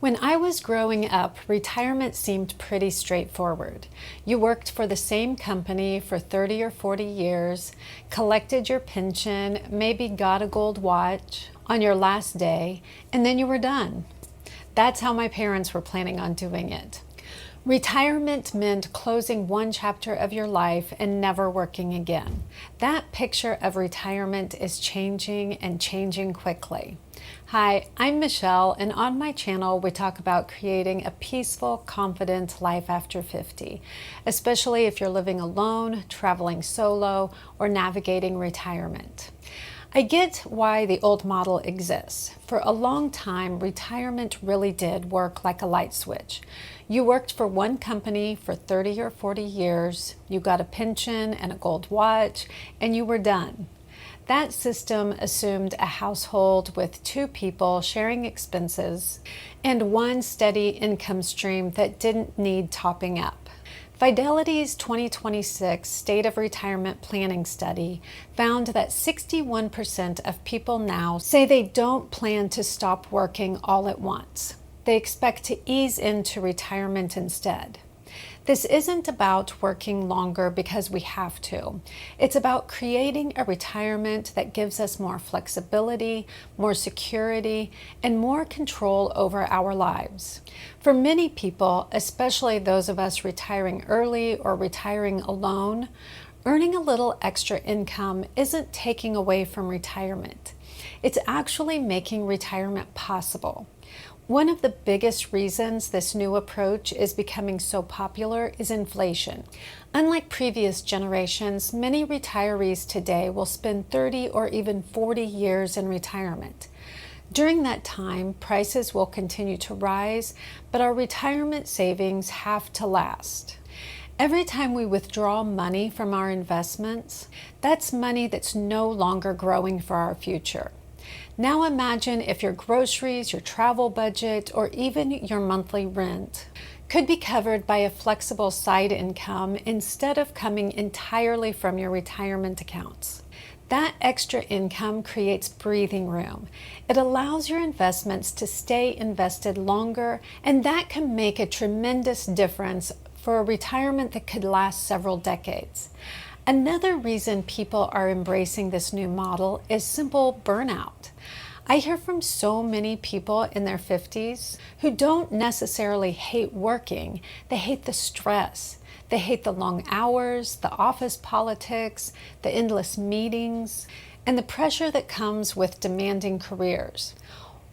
When I was growing up, retirement seemed pretty straightforward. You worked for the same company for 30 or 40 years, collected your pension, maybe got a gold watch on your last day, and then you were done. That's how my parents were planning on doing it. Retirement meant closing one chapter of your life and never working again. That picture of retirement is changing and changing quickly. Hi, I'm Michelle, and on my channel we talk about creating a peaceful, confident life after 50, especially if you're living alone, traveling solo, or navigating retirement. I get why the old model exists. For a long time, retirement really did work like a light switch. You worked for one company for 30 or 40 years, you got a pension and a gold watch, and you were done. That system assumed a household with two people sharing expenses and one steady income stream that didn't need topping up. Fidelity's 2026 State of Retirement Planning Study found that 61% of people now say they don't plan to stop working all at once. They expect to ease into retirement instead. This isn't about working longer because we have to. It's about creating a retirement that gives us more flexibility, more security, and more control over our lives. For many people, especially those of us retiring early or retiring alone, earning a little extra income isn't taking away from retirement. It's actually making retirement possible. One of the biggest reasons this new approach is becoming so popular is inflation. Unlike previous generations, many retirees today will spend 30 or even 40 years in retirement. During that time, prices will continue to rise, but our retirement savings have to last. Every time we withdraw money from our investments, that's money that's no longer growing for our future. Now imagine if your groceries, your travel budget, or even your monthly rent could be covered by a flexible side income instead of coming entirely from your retirement accounts. That extra income creates breathing room. It allows your investments to stay invested longer, and that can make a tremendous difference for a retirement that could last several decades. Another reason people are embracing this new model is simple burnout. I hear from so many people in their 50s who don't necessarily hate working. They hate the stress. They hate the long hours, the office politics, the endless meetings, and the pressure that comes with demanding careers.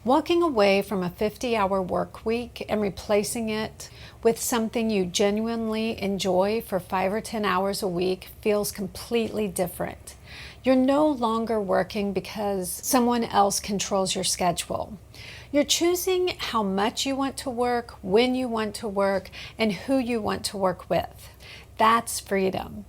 Walking away from a 50-hour work week and replacing it with something you genuinely enjoy for 5 or 10 hours a week feels completely different. You're no longer working because someone else controls your schedule. You're choosing how much you want to work, when you want to work, and who you want to work with. That's freedom.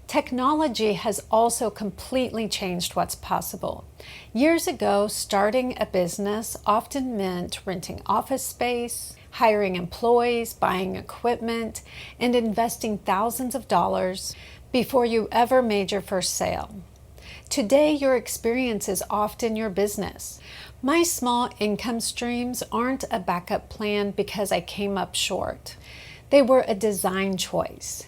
Technology has also completely changed what's possible. Years ago, starting a business often meant renting office space, hiring employees, buying equipment, and investing thousands of dollars before you ever made your first sale. Today, your experience is often your business. My small income streams aren't a backup plan because I came up short. They were a design choice.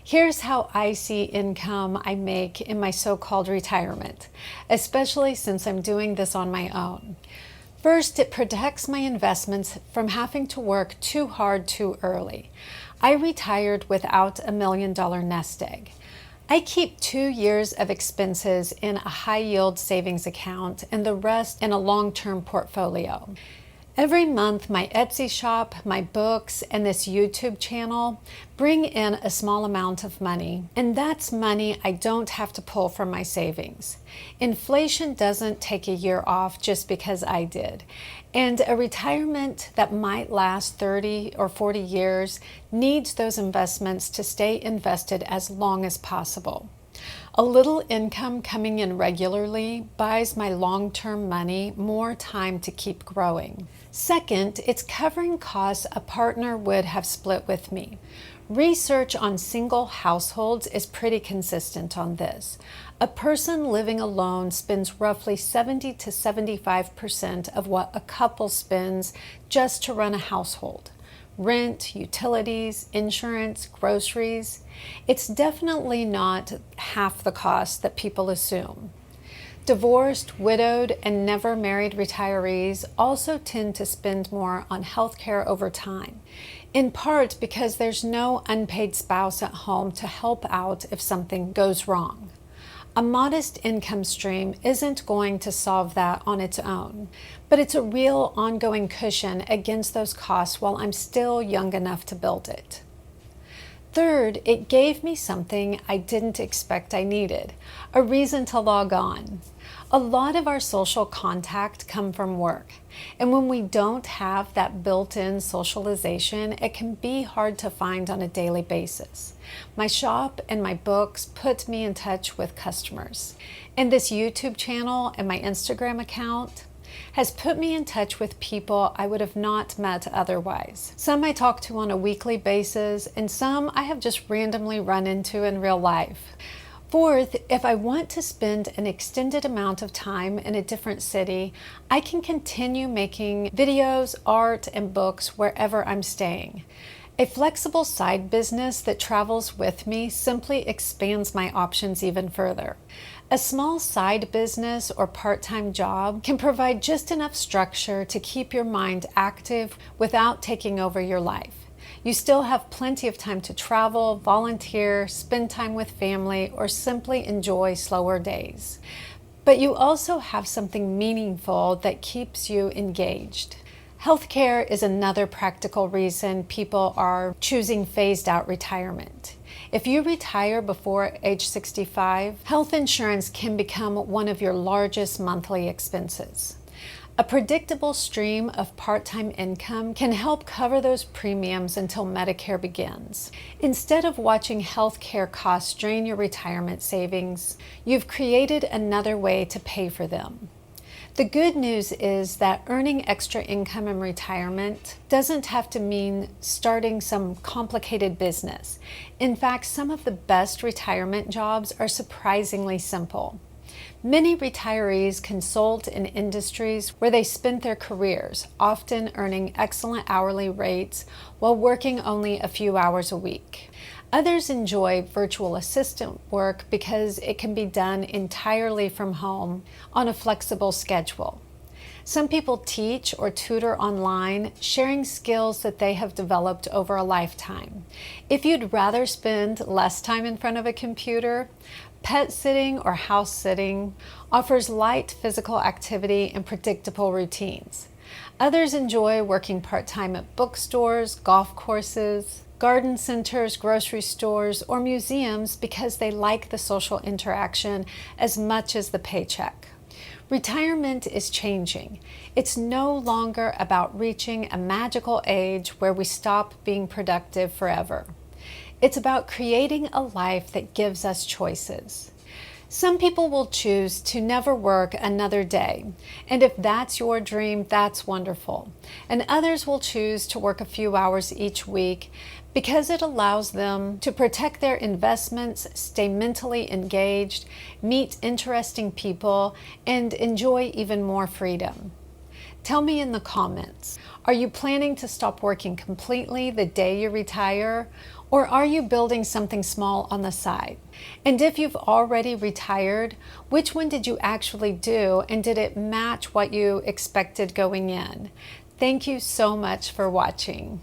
Here's how I see income I make in my so-called retirement, especially since I'm doing this on my own. First, it protects my investments from having to work too hard too early. I retired without a $1 million nest egg. I keep 2 years of expenses in a high-yield savings account and the rest in a long-term portfolio. Every month, my Etsy shop, my books, and this YouTube channel bring in a small amount of money, and that's money I don't have to pull from my savings. Inflation doesn't take a year off just because I did, and a retirement that might last 30 or 40 years needs those investments to stay invested as long as possible. A little income coming in regularly buys my long-term money more time to keep growing. Second, it's covering costs a partner would have split with me. Research on single households is pretty consistent on this. A person living alone spends roughly 70 to 75% of what a couple spends just to run a household. Rent, utilities, insurance, groceries. It's definitely not half the cost that people assume. Divorced, widowed, and never married retirees also tend to spend more on healthcare over time, in part because there's no unpaid spouse at home to help out if something goes wrong. A modest income stream isn't going to solve that on its own, but it's a real ongoing cushion against those costs while I'm still young enough to build it. Third, it gave me something I didn't expect I needed, a reason to log on. A lot of our social contact come from work, and when we don't have that built-in socialization, it can be hard to find on a daily basis. My shop and my books put me in touch with customers, and this YouTube channel and my Instagram account has put me in touch with people I would have not met otherwise. Some I talk to on a weekly basis, and some I have just randomly run into in real life. Fourth, if I want to spend an extended amount of time in a different city, I can continue making videos, art, and books wherever I'm staying. A flexible side business that travels with me simply expands my options even further. A small side business or part-time job can provide just enough structure to keep your mind active without taking over your life. You still have plenty of time to travel, volunteer, spend time with family, or simply enjoy slower days. But you also have something meaningful that keeps you engaged. Healthcare is another practical reason people are choosing phased out retirement. If you retire before age 65, health insurance can become one of your largest monthly expenses. A predictable stream of part-time income can help cover those premiums until Medicare begins. Instead of watching healthcare costs drain your retirement savings, you've created another way to pay for them. The good news is that earning extra income in retirement doesn't have to mean starting some complicated business. In fact, some of the best retirement jobs are surprisingly simple. Many retirees consult in industries where they spent their careers, often earning excellent hourly rates while working only a few hours a week. Others enjoy virtual assistant work because it can be done entirely from home on a flexible schedule. Some people teach or tutor online, sharing skills that they have developed over a lifetime. If you'd rather spend less time in front of a computer, pet sitting or house sitting offers light physical activity and predictable routines. Others enjoy working part-time at bookstores, golf courses, garden centers, grocery stores, or museums because they like the social interaction as much as the paycheck. Retirement is changing. It's no longer about reaching a magical age where we stop being productive forever. It's about creating a life that gives us choices. Some people will choose to never work another day, and if that's your dream, that's wonderful. And others will choose to work a few hours each week because it allows them to protect their investments, stay mentally engaged, meet interesting people, and enjoy even more freedom. Tell me in the comments, are you planning to stop working completely the day you retire? Or are you building something small on the side? And if you've already retired, which one did you actually do, and did it match what you expected going in? Thank you so much for watching.